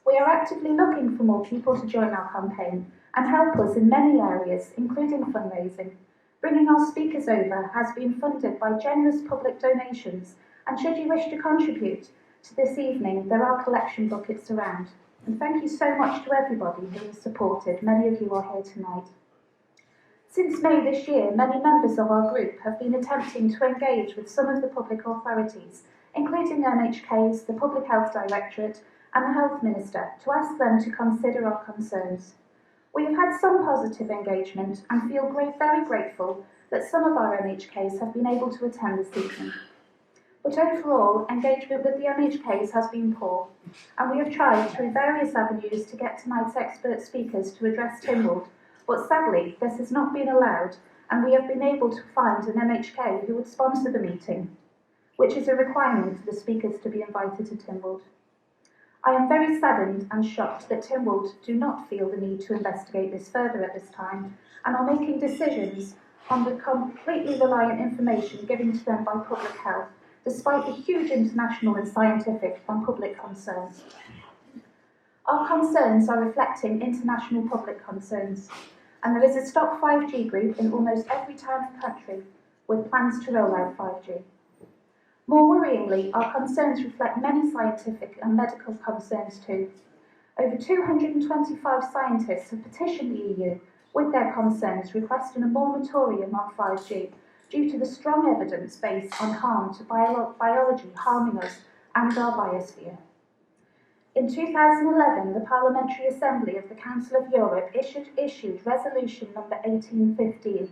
We are actively looking for more people to join our campaign and help us in many areas, including fundraising. Bringing our speakers over has been funded by generous public donations, and should you wish to contribute to this evening, there are collection buckets around. And thank you so much to everybody who has supported. Many of you are here tonight. Since May this year, many members of our group have been attempting to engage with some of the public authorities, including MHKs, the Public Health Directorate and the Health Minister, to ask them to consider our concerns. We have had some positive engagement and feel very grateful that some of our MHKs have been able to attend this evening. But overall, engagement with the MHKs has been poor, and we have tried through various avenues to get tonight's expert speakers to address Tynwald, but sadly this has not been allowed, and we have been able to find an MHK who would sponsor the meeting, which is a requirement for the speakers to be invited to Tynwald. I am very saddened and shocked that Tynwald do not feel the need to investigate this further at this time and are making decisions on the completely reliant information given to them by public health, despite the huge international and scientific and public concerns. Our concerns are reflecting international public concerns, and there is a Stop 5G group in almost every town and country with plans to roll out 5G. More worryingly, our concerns reflect many scientific and medical concerns too. Over 225 scientists have petitioned the EU with their concerns requesting a moratorium on 5G due to the strong evidence based on harm to biology harming us and our biosphere. In 2011, the Parliamentary Assembly of the Council of Europe issued Resolution number 1815.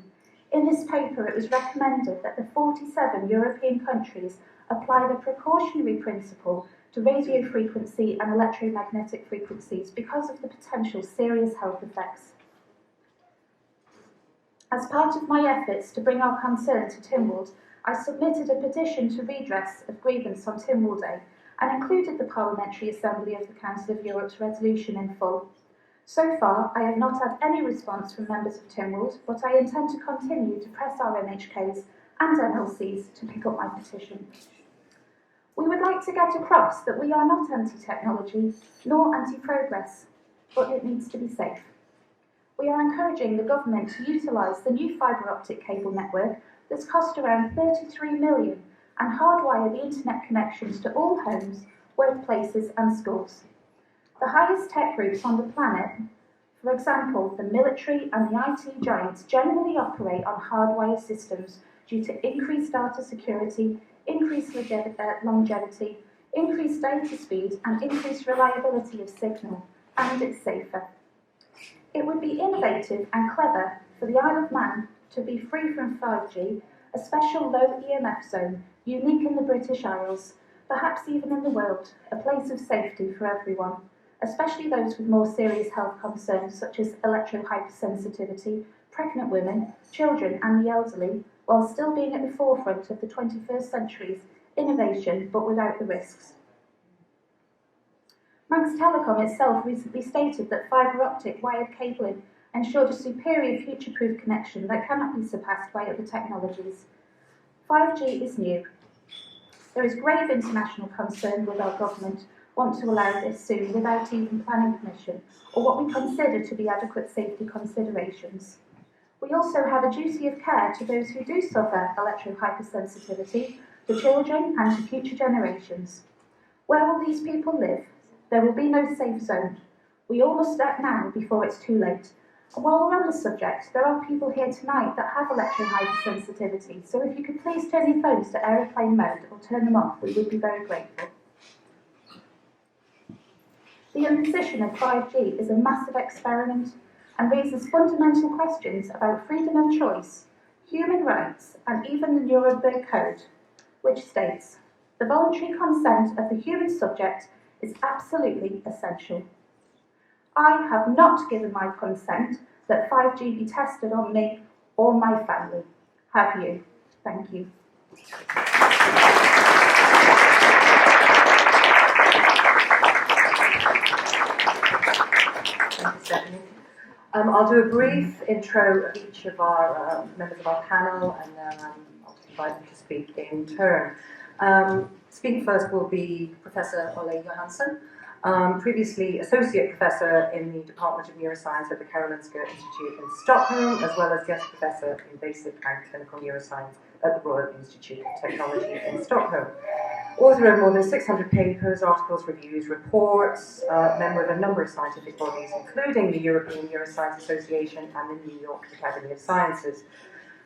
In this paper, it was recommended that the 47 European countries apply the precautionary principle to radio frequency and electromagnetic frequencies because of the potential serious health effects. As part of my efforts to bring our concern to Tynwald, I submitted a petition to redress of grievance on Tynwald Day and included the Parliamentary Assembly of the Council of Europe's resolution in full. So far, I have not had any response from members of Tynwald, but I intend to continue to press our MHKs and NLCs to pick up my petition. We would like to get across that we are not anti-technology nor anti-progress, but it needs to be safe. We are encouraging the government to utilise the new fibre optic cable network that's cost around 33 million and hardwire the internet connections to all homes, workplaces and schools. The highest tech groups on the planet, for example, the military and the IT giants, generally operate on hardwire systems due to increased data security, increased longevity, increased data speed and increased reliability of signal, and it's safer. It would be innovative and clever for the Isle of Man to be free from 5G, a special low EMF zone, unique in the British Isles, perhaps even in the world, a place of safety for everyone, especially those with more serious health concerns such as electrohypersensitivity, pregnant women, children and the elderly, while still being at the forefront of the 21st century's innovation but without the risks. Manx Telecom itself recently stated that fibre optic wired cabling ensured a superior future-proof connection that cannot be surpassed by other technologies. 5G is new. There is grave international concern with our government want to allow this soon without even planning permission or what we consider to be adequate safety considerations. We also have a duty of care to those who do suffer electrohypersensitivity, to children and to future generations. Where will these people live? There will be no safe zone. We all must act now before it's too late. And while we're on the subject, there are people here tonight that have electrohypersensitivity, so if you could please turn your phones to aeroplane mode or turn them off, we would be very grateful. The imposition of 5G is a massive experiment and raises fundamental questions about freedom of choice, human rights, and even the Nuremberg Code, which states, the voluntary consent of the human subject is absolutely essential. I have not given my consent that 5G be tested on me or my family. Have you? Thank you. Thanks, Stephanie. I'll do a brief intro of each of our members of our panel, and then I'll invite them to speak in turn. Speaking first will be Professor Ole Johansson. Previously Associate Professor in the Department of Neuroscience at the Karolinska Institute in Stockholm, as well as Guest Professor in Basic and Clinical Neuroscience at the Royal Institute of Technology in Stockholm. Author of more than 600 papers, articles, reviews, reports, member of a number of scientific bodies, including the European Neuroscience Association and the New York Academy of Sciences.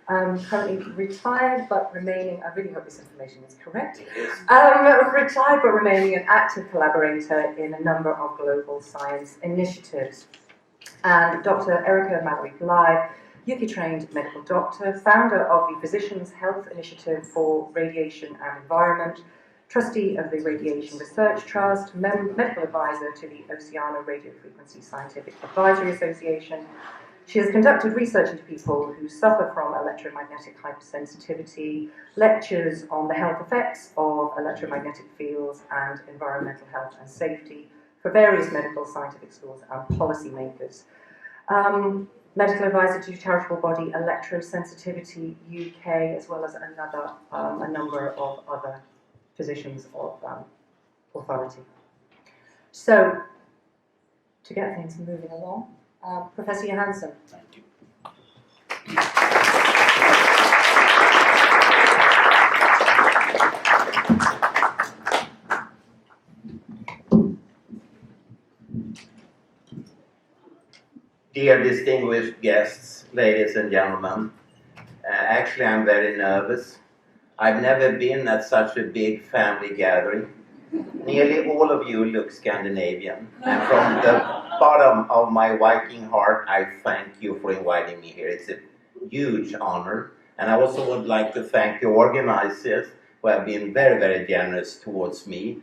Currently retired, but remaining, I really hope this information is correct, retired but remaining an active collaborator in a number of global science initiatives. And Dr. Erica Mallory Bly, UK-trained medical doctor, founder of the Physicians' Health Initiative for Radiation and Environment, trustee of the Radiation Research Trust, medical advisor to the Oceania Radiofrequency Scientific Advisory Association. She has conducted research into people who suffer from electromagnetic hypersensitivity, lectures on the health effects of electromagnetic fields and environmental health and safety for various medical scientific schools and policymakers. Medical advisor to charitable body Electrosensitivity UK, as well as a number of other positions of authority. So, to get things moving along, Professor Johansson. Thank you. Dear distinguished guests, ladies and gentlemen, actually I'm very nervous. I've never been at such a big family gathering. Nearly all of you look Scandinavian, and from the bottom of my Viking heart, I thank you for inviting me here. It's a huge honor, and I also would like to thank the organizers who have been very, very generous towards me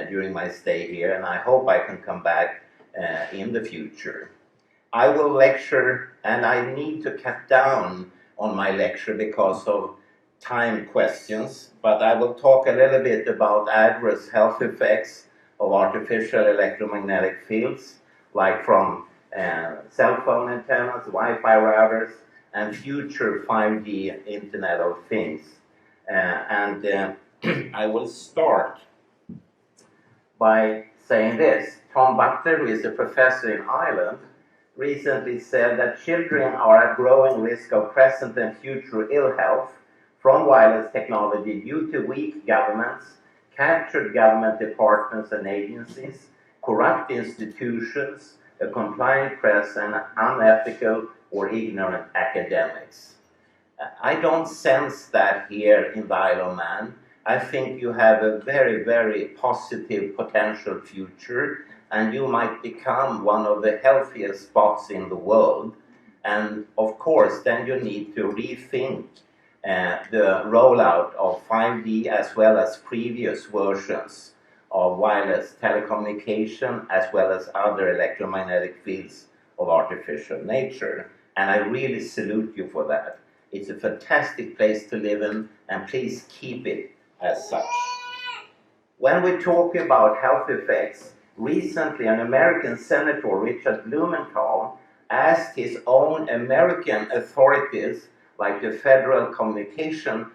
during my stay here, and I hope I can come back in the future. I will lecture, and I need to cut down on my lecture because of time questions, but I will talk a little bit about adverse health effects of artificial electromagnetic fields, like from cell phone antennas, Wi-Fi routers, and future 5G Internet of Things. I will start by saying this. Tom Butler, who is a professor in Ireland, recently said that children are at growing risk of present and future ill health from wireless technology due to weak governments, captured government departments and agencies, corrupt institutions, a compliant press, and unethical or ignorant academics. I don't sense that here in the Isle of Man. I think you have a very, very positive potential future, and you might become one of the healthiest spots in the world. And of course, then you need to rethink the rollout of 5G as well as previous versions of wireless telecommunication as well as other electromagnetic fields of artificial nature. And I really salute you for that. It's a fantastic place to live in, and please keep it as such. When we talk about health effects, recently an American senator, Richard Blumenthal, asked his own American authorities like the Federal Communication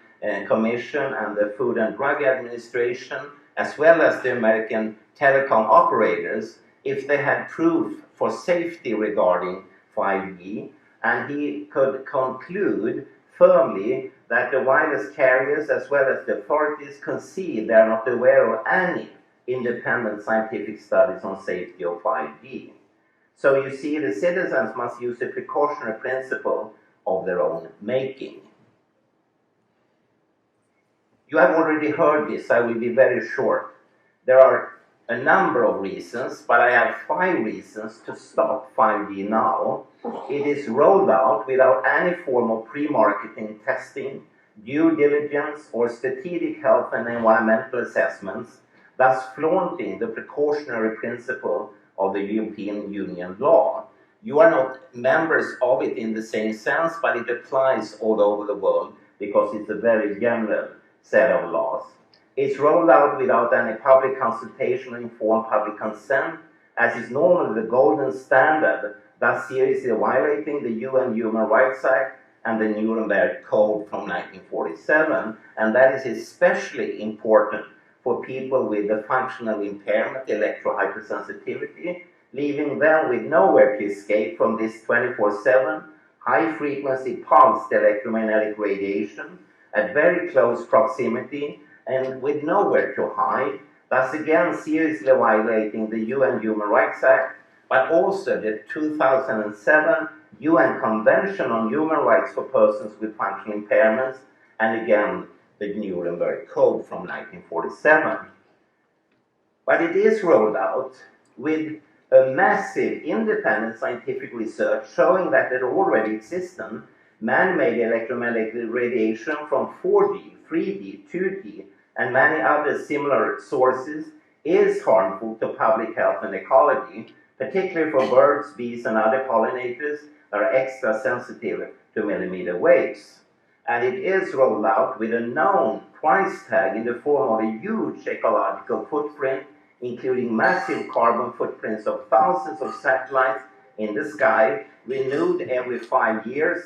Commission and the Food and Drug Administration, as well as the American telecom operators, if they had proof for safety regarding 5G, and he could conclude firmly that the wireless carriers as well as the authorities concede they are not aware of any independent scientific studies on safety of 5G. So you see, the citizens must use a precautionary principle of their own making. You have already heard this, I will be very short. There are a number of reasons, but I have 5 reasons to stop 5G now. It is rolled out without any form of pre-marketing testing, due diligence, or strategic health and environmental assessments, thus flaunting the precautionary principle of the European Union law. You are not members of it in the same sense, but it applies all over the world because it's a very general set of laws. It's rolled out without any public consultation or informed public consent, as is normally the golden standard, thus seriously violating the UN Human Rights Act and the Nuremberg Code from 1947, and that is especially important for people with a functional impairment, electrohypersensitivity, leaving them with nowhere to escape from this 24/7 high-frequency pulsed electromagnetic radiation at very close proximity and with nowhere to hide, thus again seriously violating the UN Human Rights Act, but also the 2007 UN Convention on Human Rights for Persons with Functional Impairments, and again the Nuremberg Code from 1947. But it is rolled out with a massive independent scientific research showing that there already exists man-made electromagnetic radiation from 4D, 3D, 2D, and many other similar sources is harmful to public health and ecology, particularly for birds, bees, and other pollinators that are extra sensitive to millimeter waves. And it is rolled out with a known price tag in the form of a huge ecological footprint, including massive carbon footprints of thousands of satellites in the sky, renewed every 5 years,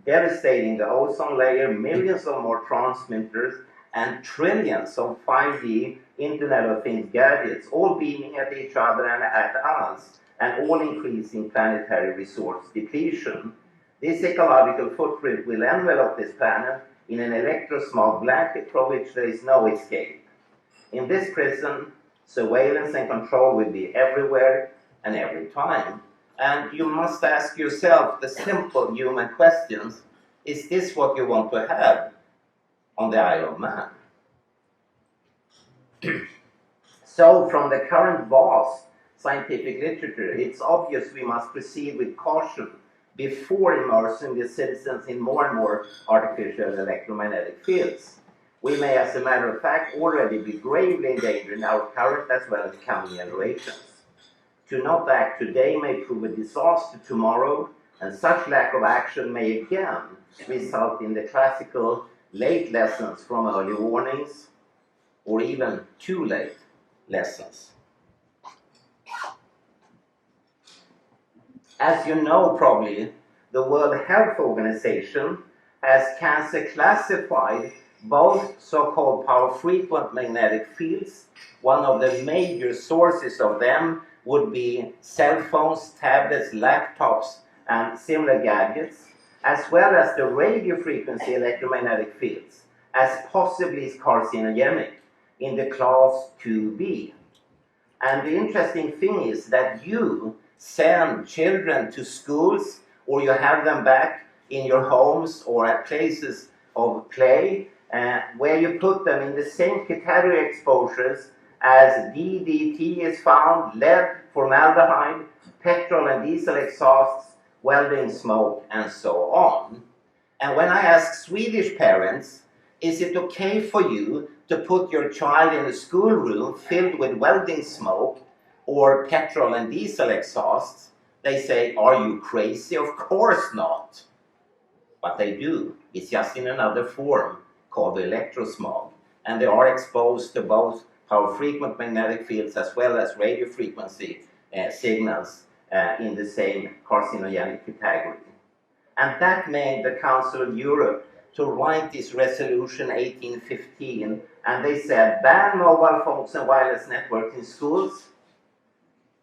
devastating the ozone layer, millions of more transmitters, and trillions of 5D Internet of Things gadgets, all beaming at each other and at us, and all increasing planetary resource depletion. This ecological footprint will envelop this planet in an electrosmog blanket from which there is no escape. In this prison, surveillance and control will be everywhere and every time. And you must ask yourself the simple human questions: is this what you want to have on the Isle of Man? So, from the current vast scientific literature, it's obvious we must proceed with caution before immersing the citizens in more and more artificial electromagnetic fields. We may, as a matter of fact, already be gravely endangering our current as well as coming generations. To not act today may prove a disaster tomorrow, and such lack of action may again result in the classical late lessons from early warnings, or even too late lessons. As you know probably, the World Health Organization has cancer classified both so-called power-frequent magnetic fields. One of the major sources of them would be cell phones, tablets, laptops, and similar gadgets, as well as the radio frequency electromagnetic fields, as possibly carcinogenic in the class 2B. And the interesting thing is that you send children to schools, or you have them back in your homes or at places of play, where you put them in the same category exposures as DDT is found, lead, formaldehyde, petrol and diesel exhausts, welding smoke, and so on. And when I ask Swedish parents, is it okay for you to put your child in a schoolroom filled with welding smoke or petrol and diesel exhausts, they say, are you crazy? Of course not. But they do. It's just in another form called electrosmog. And they are exposed to both power-frequent magnetic fields as well as radio frequency signals in the same carcinogenic category. And that made the Council of Europe to write this resolution 1815, and they said, ban mobile phones and wireless networks in schools.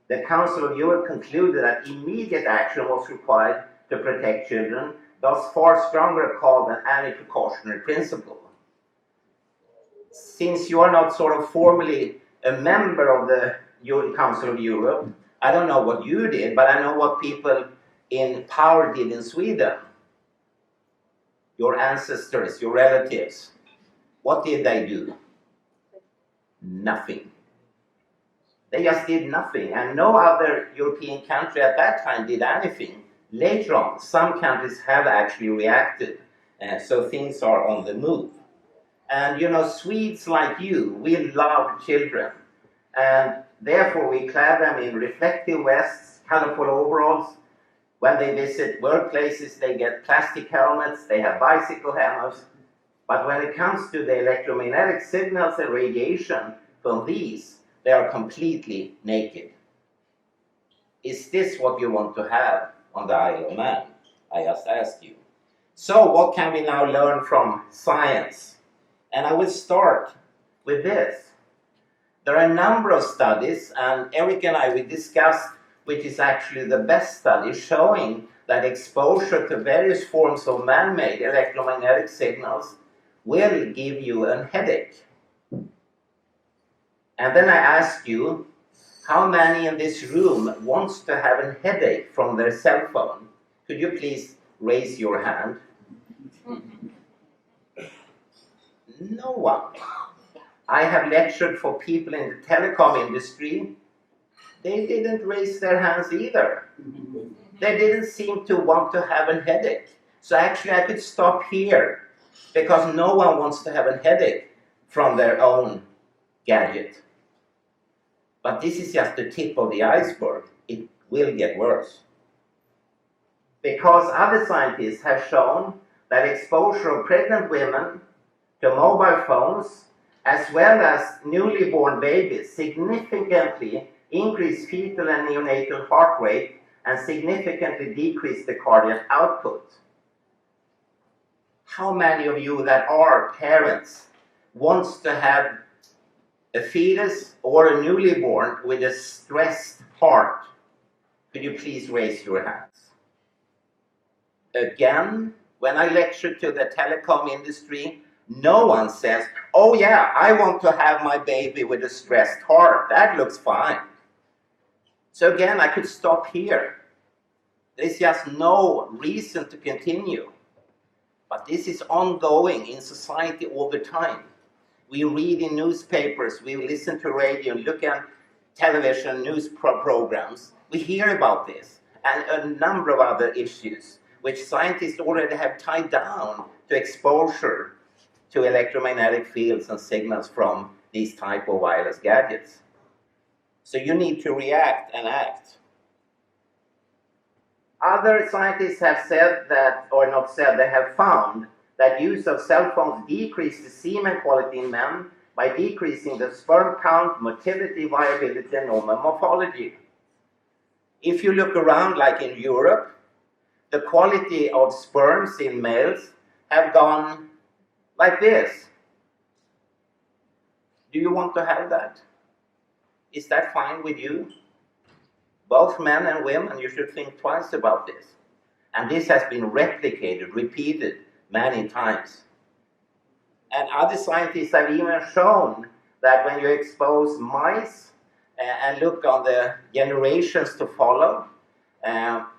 The Council of Europe concluded that immediate action was required to protect children, thus far stronger called an anti-precautionary principle. Since you are not sort of formally a member of the Council of Europe, I don't know what you did, but I know what people in power did in Sweden. Your ancestors, your relatives, what did they do? Nothing. They just did nothing, and no other European country at that time did anything. Later on, some countries have actually reacted, so things are on the move. And you know, Swedes like you, we love children, and therefore we clad them in reflective vests, colorful overalls. When they visit workplaces, they get plastic helmets, they have bicycle helmets. But when it comes to the electromagnetic signals and radiation from these, they are completely naked. Is this what you want to have on the Isle of Man? I just ask you. So what can we now learn from science? And I will start with this. There are a number of studies, and Eric and I, we discussed which is actually the best study, showing that exposure to various forms of man-made electromagnetic signals will give you a headache. And then I asked you, how many in this room wants to have a headache from their cell phone? Could you please raise your hand? No one. I have lectured for people in the telecom industry. They didn't raise their hands either. They didn't seem to want to have a headache. So actually I could stop here, because no one wants to have a headache from their own gadget. But this is just the tip of the iceberg. It will get worse. Because other scientists have shown that exposure of pregnant women to mobile phones, as well as newly born babies, significantly increase fetal and neonatal heart rate and significantly decrease the cardiac output. How many of you that are parents wants to have a fetus or a newly born with a stressed heart? Could you please raise your hands? Again, when I lecture to the telecom industry, no one says, oh yeah, I want to have my baby with a stressed heart. That looks fine. So again, I could stop here. There's just no reason to continue. But this is ongoing in society all the time. We read in newspapers, we listen to radio, look at television, news programs. We hear about this and a number of other issues which scientists already have tied down to exposure to electromagnetic fields and signals from these type of wireless gadgets. So you need to react and act. Other scientists have said that, or not said, they have found that use of cell phones decrease the semen quality in men by decreasing the sperm count, motility, viability, and normal morphology. If you look around, like in Europe, the quality of sperms in males have gone like this. Do you want to have that? Is that fine with you? Both men and women, you should think twice about this. And this has been replicated, repeated many times. And other scientists have even shown that when you expose mice and look on the generations to follow,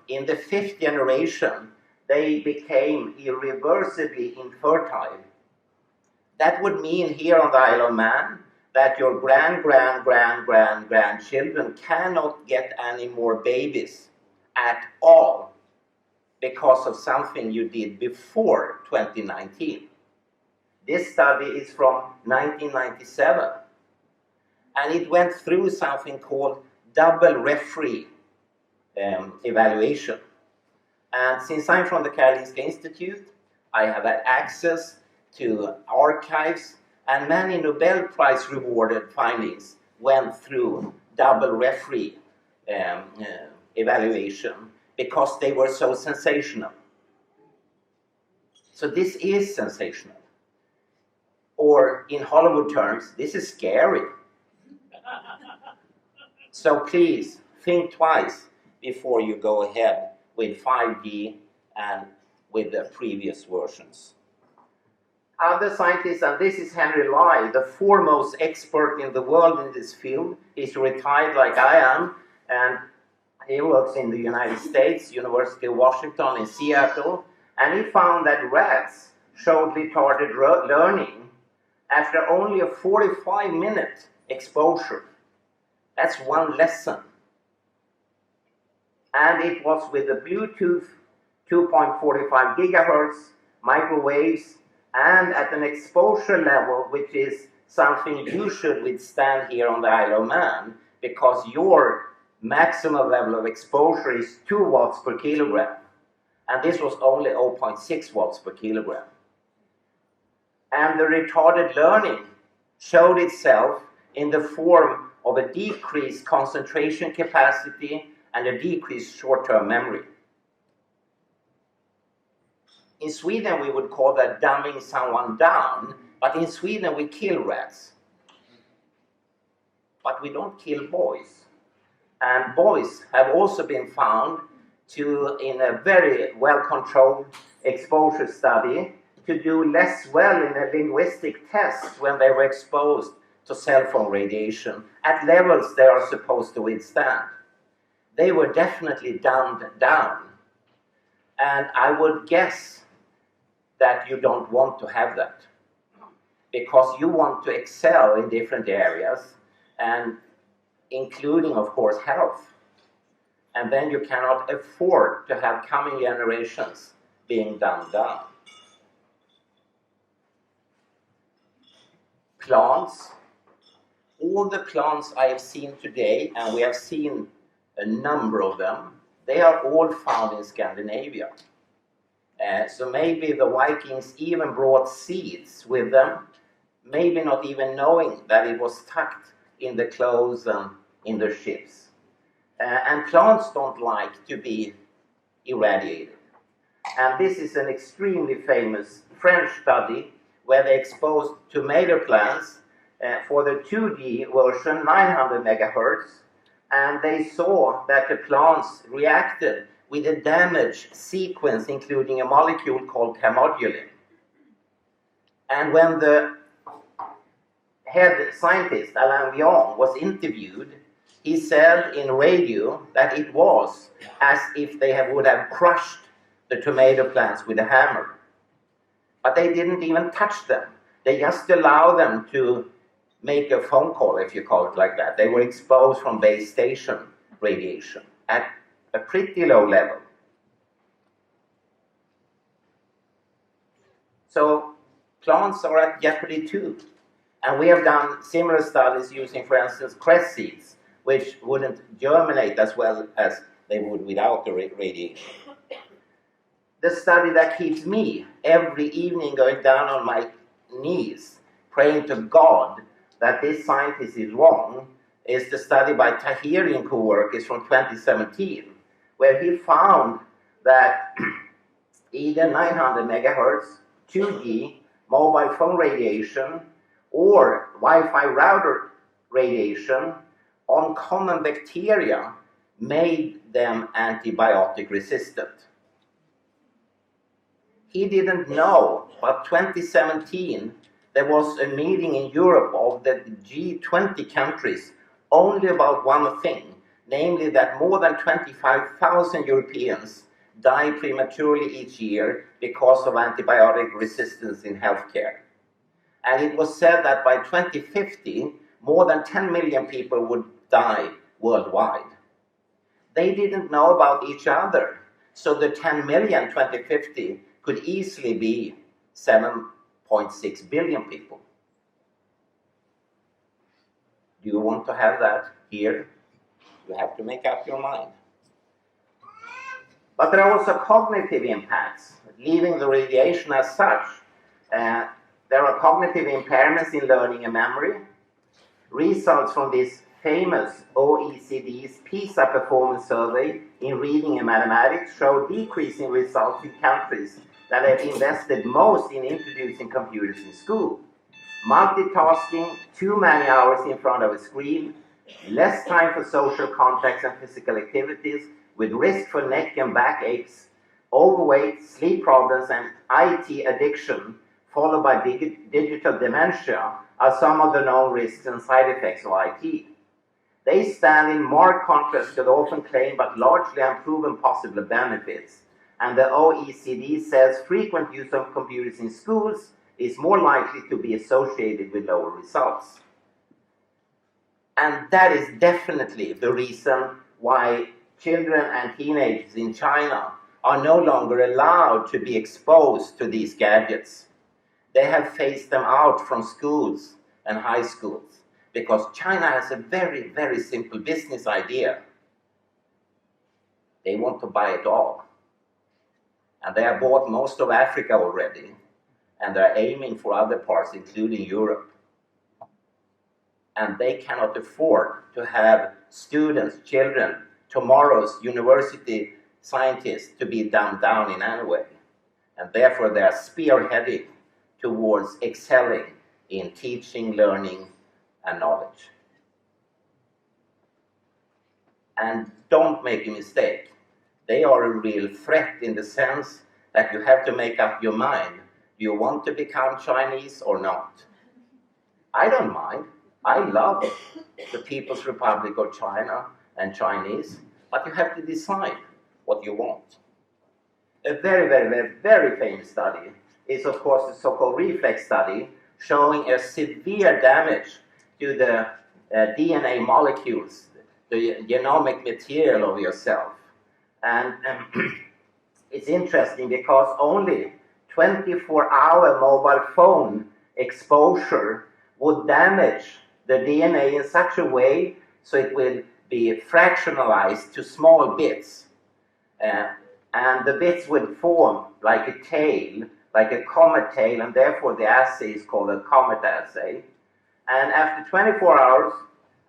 in the 5th generation, they became irreversibly infertile. That would mean here on the Isle of Man that your grandchildren cannot get any more babies at all because of something you did before 2019. This study is from 1997, and it went through something called double referee evaluation. And since I'm from the Karolinska Institute, I have had access to archives, and many Nobel Prize rewarded findings went through double referee evaluation because they were so sensational. So this is sensational. Or in Hollywood terms, this is scary. So please think twice before you go ahead with 5G and with the previous versions. Other scientists, and this is Henry Lai, the foremost expert in the world in this field. He's retired like I am, and he works in the United States, University of Washington in Seattle, and he found that rats showed retarded learning after only a 45-minute exposure. That's one lesson. And it was with the Bluetooth 2.45 gigahertz, microwaves, and at an exposure level which is something you should withstand here on the Isle of Man, because your maximum level of exposure is 2 watts per kilogram. And this was only 0.6 watts per kilogram. And the retarded learning showed itself in the form of a decreased concentration capacity and a decreased short-term memory. In Sweden, we would call that dumbing someone down, but in Sweden, we kill rats. but we don't kill boys. And boys have also been found to, in a very well-controlled exposure study, to do less well in a linguistic test when they were exposed to cell phone radiation at levels they are supposed to withstand. They were definitely dumbed down. And I would guess that you don't want to have that, because you want to excel in different areas, and including, of course, health. And then you cannot afford to have coming generations being dumbed down. Plants. All the plants I have seen today, and we have seen a number of them, they are all found in Scandinavia. So maybe the Vikings even brought seeds with them, maybe not even knowing that it was tucked in the clothes and in the ships. And plants don't like to be irradiated. And this is an extremely famous French study where they exposed tomato plants for the 2D version, 900 megahertz, and they saw that the plants reacted with a damaged sequence, including a molecule called camodulin. And when the head scientist, Alain Vion, was interviewed, he said in radio that it was as if they would have crushed the tomato plants with a hammer. But they didn't even touch them. They just allowed them to make a phone call, if you call it like that. They were exposed from base station radiation at a pretty low level. So plants are at jeopardy too. And we have done similar studies using, for instance, cress seeds, which wouldn't germinate as well as they would without the radiation. The study that keeps me every evening going down on my knees, praying to God that this scientist is wrong, is the study by Tahiri and co-workers from 2017, where he found that either 900 megahertz, 2G, mobile phone radiation, or Wi-Fi router radiation on common bacteria made them antibiotic resistant. He didn't know, but 2017, there was a meeting in Europe of the G20 countries only about one thing, namely that more than 25,000 Europeans die prematurely each year because of antibiotic resistance in healthcare. And it was said that by 2050, more than 10 million people would die worldwide. They didn't know about each other, so the 10 million 2050 could easily be 7.6 billion people. Do you want to have that here? You have to make up your mind. But there are also cognitive impacts, leaving the radiation as such. There are cognitive impairments in learning and memory. Results from this famous OECD's PISA performance survey in reading and mathematics show decreasing results in countries that have invested most in introducing computers in school. Multitasking, too many hours in front of a screen, less time for social contacts and physical activities, with risk for neck and back aches, overweight, sleep problems, and IT addiction, followed by digital dementia, are some of the known risks and side effects of IT. They stand in marked contrast to the often claimed but largely unproven possible benefits. And the OECD says frequent use of computers in schools is more likely to be associated with lower results. And that is definitely the reason why children and teenagers in China are no longer allowed to be exposed to these gadgets. They have phased them out from schools and high schools because China has a very, very simple business idea. They want to buy it all. And they have bought most of Africa already, and they're aiming for other parts, including Europe. And they cannot afford to have students, children, tomorrow's university scientists to be dumbed down in any way. And therefore they are spearheading towards excelling in teaching, learning, and knowledge. And don't make a mistake. They are a real threat in the sense that you have to make up your mind. Do you want to become Chinese or not? I don't mind. I love the People's Republic of China and Chinese, but you have to decide what you want. A very, very, very, very famous study is, of course, the so-called reflex study, showing a severe damage to the DNA molecules, the genomic material of your cell. And it's interesting because only 24-hour mobile phone exposure would damage the DNA in such a way so it will be fractionalized to small bits. And the bits would form like a tail, like a comet tail, and therefore the assay is called a comet assay. And after 24 hours,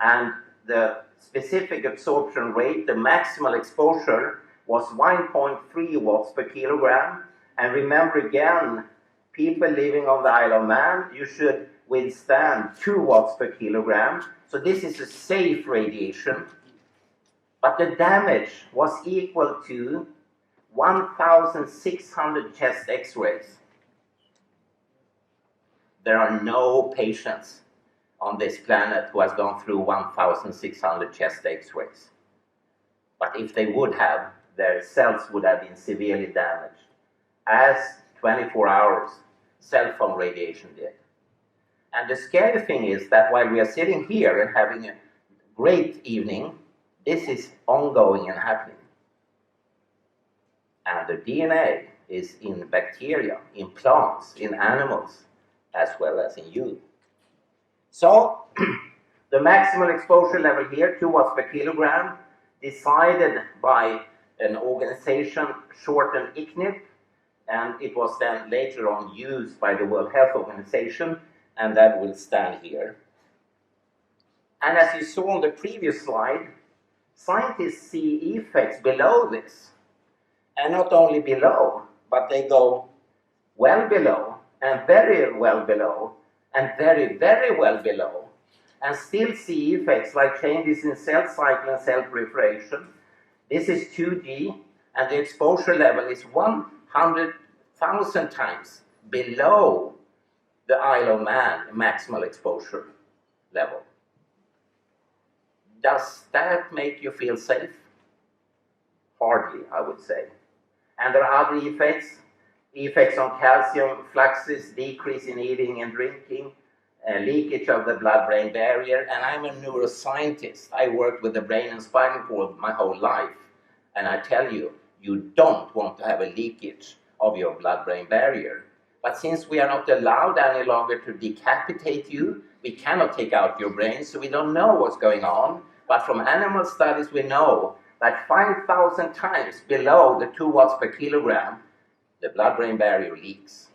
and the specific absorption rate, the maximal exposure was 1.3 watts per kilogram. And remember again, people living on the Isle of Man, you should withstand 2 watts per kilogram. So this is a safe radiation. But the damage was equal to 1,600 chest x-rays. There are no patients on this planet who has gone through 1,600 chest x-rays. But if they would have, their cells would have been severely damaged, as 24 hours cell phone radiation did. And the scary thing is that while we are sitting here and having a great evening, this is ongoing and happening. And the DNA is in bacteria, in plants, in animals, as well as in you. So, the maximal exposure level here, 2 watts per kilogram, decided by an organization shortened ICNIP, and it was then later on used by the World Health Organization, and that will stand here. And as you saw on the previous slide, scientists see effects below this. And not only below, but they go well below, and very well below, and very, very well below, and still see effects like changes in cell cycle and cell proliferation. This is 2D, and the exposure level is 100,000 times below the Isle of Man maximal exposure level. Does that make you feel safe? Hardly, I would say. And there are other effects on calcium, fluxes, decrease in eating and drinking, leakage of the blood-brain barrier. And I'm a neuroscientist. I worked with the brain and spinal cord my whole life. And I tell you, you don't want to have a leakage of your blood-brain barrier. But since we are not allowed any longer to decapitate you, we cannot take out your brain, so we don't know what's going on. But from animal studies, we know that 5,000 times below the 2 watts per kilogram, the blood-brain barrier leaks.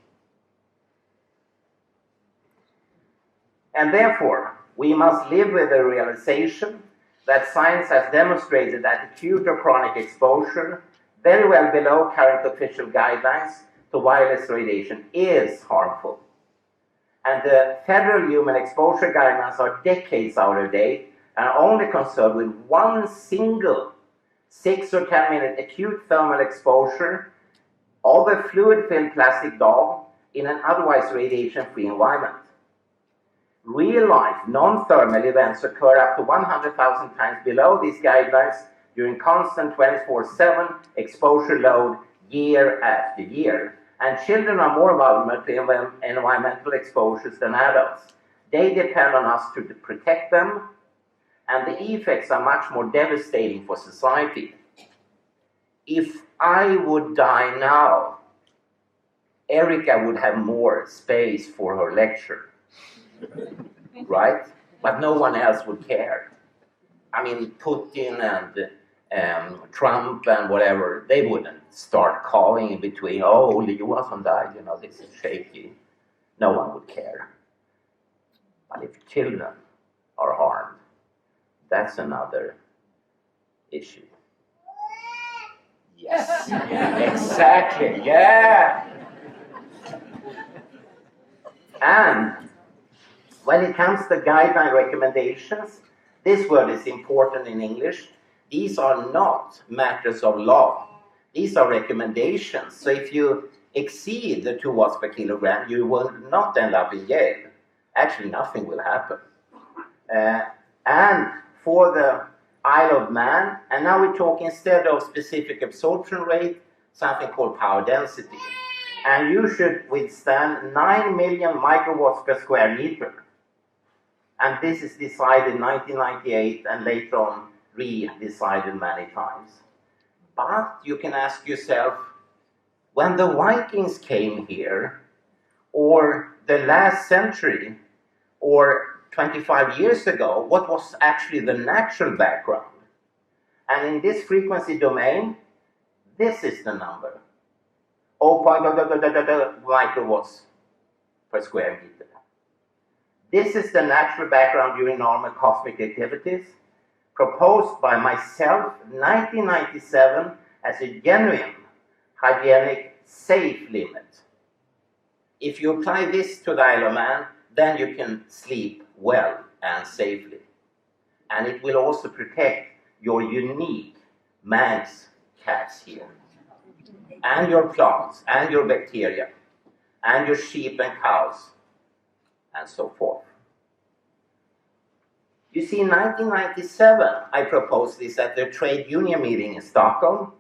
And therefore, we must live with the realization that science has demonstrated that acute or chronic exposure, very well below current official guidelines to wireless radiation, is harmful. And the federal human exposure guidelines are decades out of date and are only concerned with one single 6 or 10 minute acute thermal exposure of a fluid-filled plastic doll in an otherwise radiation-free environment. Real-life, non-thermal events occur up to 100,000 times below these guidelines during constant 24/7 exposure load year after year. And children are more vulnerable to environmental exposures than adults. They depend on us to protect them, and the effects are much more devastating for society. If I would die now, Erica would have more space for her lecture, right? But no one else would care. I mean, Putin and Trump and whatever, they wouldn't start calling in between, oh, only Johansson died, you know, this is shaky. No one would care. But if children are harmed, that's another issue. Yes, exactly, yeah. And when it comes to guideline recommendations, this word is important in English. These are not matters of law. These are recommendations. So if you exceed the 2 watts per kilogram, you will not end up in jail. Actually, nothing will happen. And for the Isle of Man, and now we talk instead of specific absorption rate, something called power density. And you should withstand 9 million microwatts per square meter. And this is decided in 1998 and later on re-decided many times. But you can ask yourself, when the Vikings came here, or the last century, or 25 years ago, what was actually the natural background? And in this frequency domain, this is the number. 0.0 microwatts per square meter. This is the natural background during normal cosmic activities, proposed by myself in 1997 as a genuine, hygienic, safe limit. If you apply this to the Isle of Man, then you can sleep well and safely. And it will also protect your unique Manx cats here, and your plants, and your bacteria, and your sheep and cows, and so forth. You see, in 1997, I proposed this at the trade union meeting in Stockholm,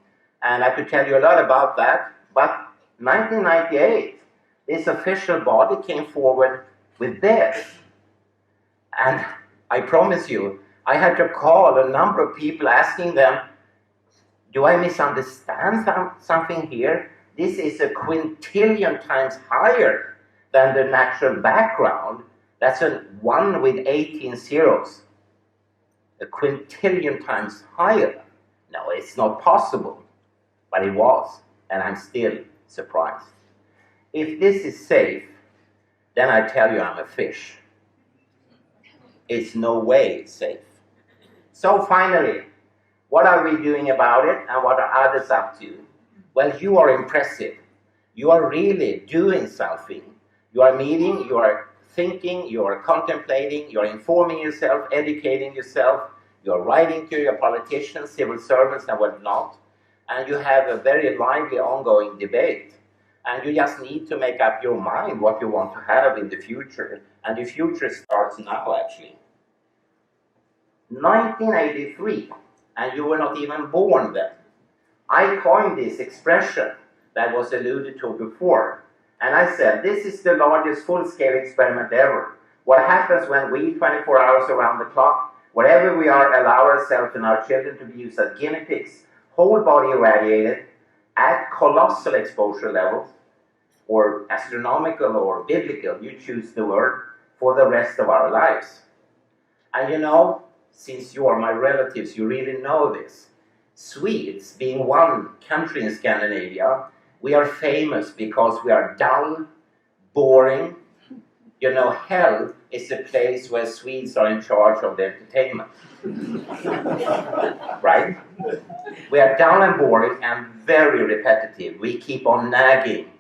and I could tell you a lot about that, but 1998, this official body came forward with this. And I promise you, I had to call a number of people asking them, do I misunderstand something here? This is a quintillion times higher than the natural background. That's a 1 with 18 zeros. A quintillion times higher. No, it's not possible. But it was, and I'm still surprised. If this is safe, then I tell you I'm a fish. It's no way safe. So finally, what are we doing about it, and what are others up to? Well, you are impressive. You are really doing something. You are meeting, you are thinking, you are contemplating, you are informing yourself, educating yourself, you are writing to your politicians, civil servants, and whatnot, and you have a very lively ongoing debate. And you just need to make up your mind what you want to have in the future. And the future starts now, actually. 1983, and you were not even born then, I coined this expression that was alluded to before. And I said, this is the largest full-scale experiment ever. What happens when we, 24 hours around the clock, wherever we are, allow ourselves and our children to be used as guinea pigs, whole body irradiated, at colossal exposure levels, or astronomical or biblical, you choose the word, for the rest of our lives. And you know, since you are my relatives, you really know this. Swedes, being one country in Scandinavia, we are famous because we are dull, boring. You know, hell is a place where Swedes are in charge of the entertainment. Right? We are dull and boring and very repetitive. We keep on nagging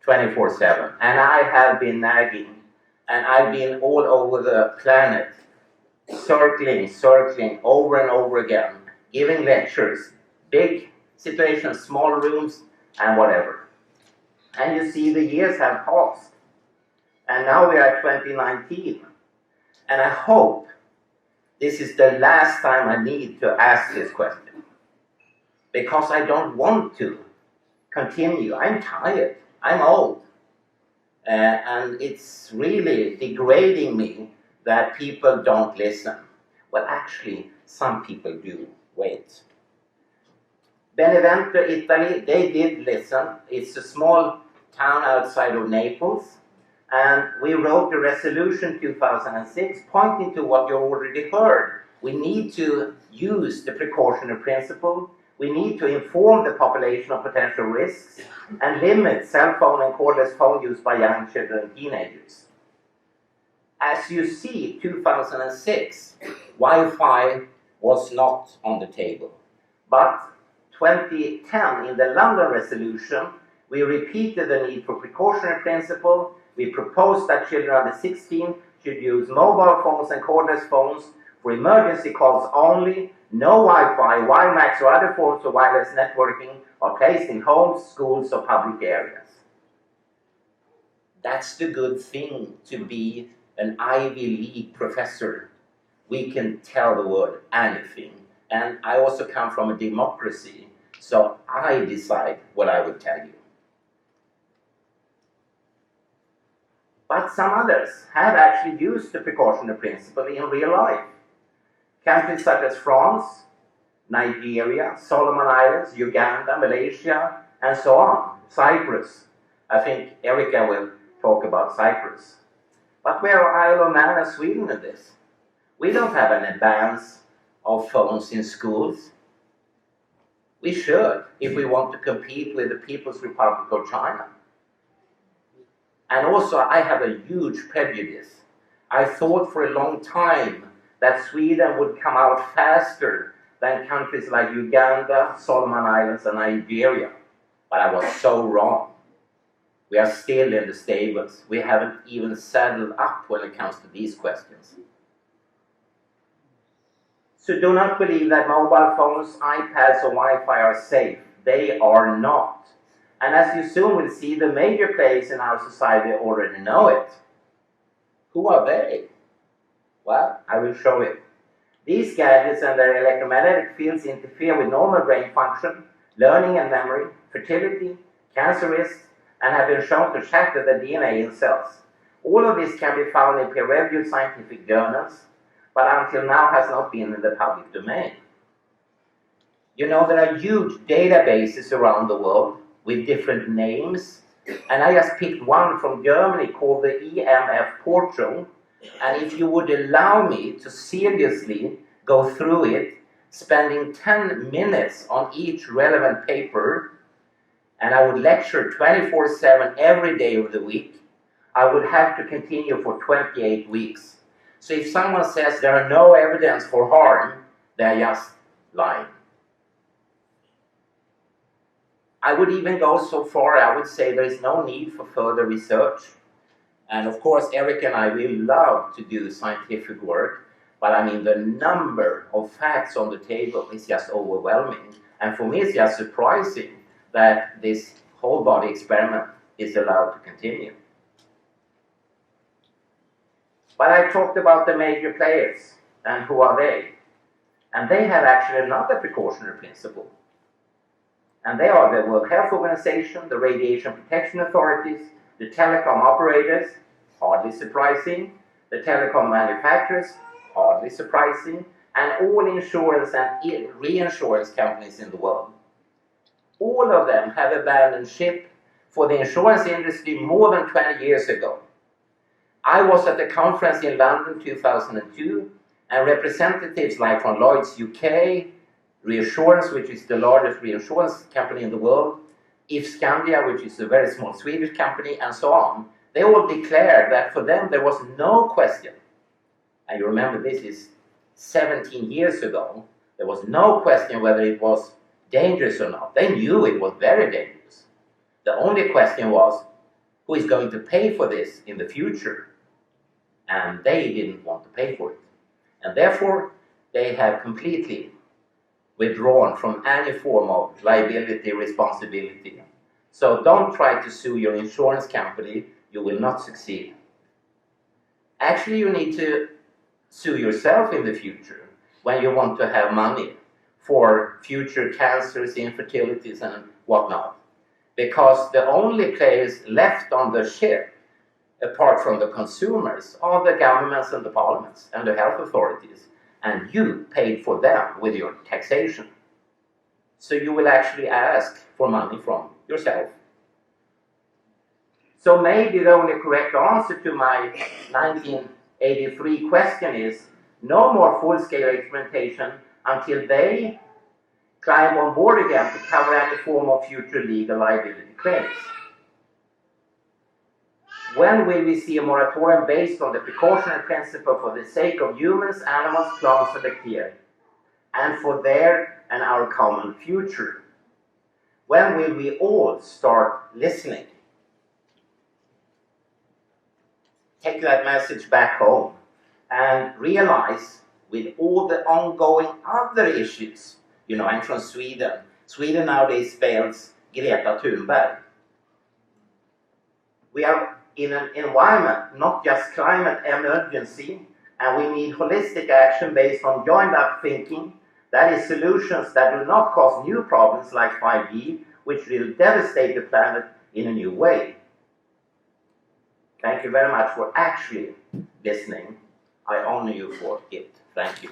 24/7. And I have been nagging, and I've been all over the planet, circling over and over again, giving lectures, big situations, small rooms, and whatever. And you see the years have passed. And now we are at 2019. And I hope this is the last time I need to ask this question. Because I don't want to continue. I'm tired. I'm old. And it's really degrading me that people don't listen. Well, actually, some people do. Wait. Benevento, Italy, they did listen. It's a small town outside of Naples. And we wrote a resolution 2006 pointing to what you already heard. We need to use the precautionary principle. We need to inform the population of potential risks and limit cell phone and cordless phone use by young children and teenagers. As you see, 2006, Wi-Fi was not on the table. But 2010, in the London resolution, we repeated the need for precautionary principle. We proposed that children under 16 should use mobile phones and cordless phones for emergency calls only. No Wi-Fi, WiMAX or other forms of wireless networking are placed in homes, schools or public areas. That's the good thing to be an Ivy League professor. We can tell the world anything. And I also come from a democracy, so I decide what I would tell you. But some others have actually used the precautionary principle in real life. Countries such as France, Nigeria, Solomon Islands, Uganda, Malaysia, and so on. Cyprus. I think Erica will talk about Cyprus. But where are Isle of Man and Sweden in this? We don't have an advance of phones in schools. We should, if we want to compete with the People's Republic of China. And also, I have a huge prejudice. I thought for a long time that Sweden would come out faster than countries like Uganda, Solomon Islands, and Nigeria. But I was so wrong. We are still in the stables. We haven't even saddled up when it comes to these questions. So do not believe that mobile phones, iPads, or Wi-Fi are safe. They are not. And as you soon will see, the major players in our society already know it. Who are they? Well, I will show you. These gadgets and their electromagnetic fields interfere with normal brain function, learning and memory, fertility, cancer risks, and have been shown to shatter the DNA in cells. All of this can be found in peer-reviewed scientific journals, but until now has not been in the public domain. You know, there are huge databases around the world with different names, and I just picked one from Germany called the EMF portal. And if you would allow me to seriously go through it, spending 10 minutes on each relevant paper, and I would lecture 24/7 every day of the week, I would have to continue for 28 weeks. So if someone says there are no evidence for harm, they're just lying. I would even go so far, I would say there is no need for further research. And of course, Eric and I, we love to do scientific work, but I mean, the number of facts on the table is just overwhelming. And for me, it's just surprising that this whole body experiment is allowed to continue. But I talked about the major players, and who are they? And they have actually another precautionary principle. And they are the World Health Organization, the Radiation Protection Authorities, the telecom operators, hardly surprising, the telecom manufacturers, hardly surprising, and all insurance and reinsurance companies in the world. All of them have abandoned ship for the insurance industry more than 20 years ago. I was at a conference in London 2002, and representatives like from Lloyd's UK, Reassurance, which is the largest reinsurance company in the world, If Scandia, which is a very small Swedish company, and so on, they all declared that for them there was no question, and you remember this is 17 years ago, there was no question whether it was dangerous or not. They knew it was very dangerous. The only question was, who is going to pay for this in the future? And they didn't want to pay for it. And therefore, they have completely withdrawn from any form of liability responsibility. So don't try to sue your insurance company, you will not succeed. Actually, you need to sue yourself in the future when you want to have money for future cancers, infertilities, and whatnot. Because the only players left on the ship, apart from the consumers, are the governments and the parliaments and the health authorities. And you paid for them with your taxation. So you will actually ask for money from yourself. So maybe the only correct answer to my 1983 question is no more full-scale experimentation until they climb on board again to cover any form of future legal liability claims. When will we see a moratorium based on the precautionary principle for the sake of humans, animals, plants, and bacteria, and for their and our common future? When will we all start listening? Take that message back home and realize with all the ongoing other issues. You know, I'm from Sweden. Sweden nowadays spells Greta Thunberg. We are in an environment, not just climate emergency, and we need holistic action based on joined-up thinking. That is solutions that will not cause new problems like 5G, which will devastate the planet in a new way. Thank you very much for actually listening. I honor you for it. Thank you.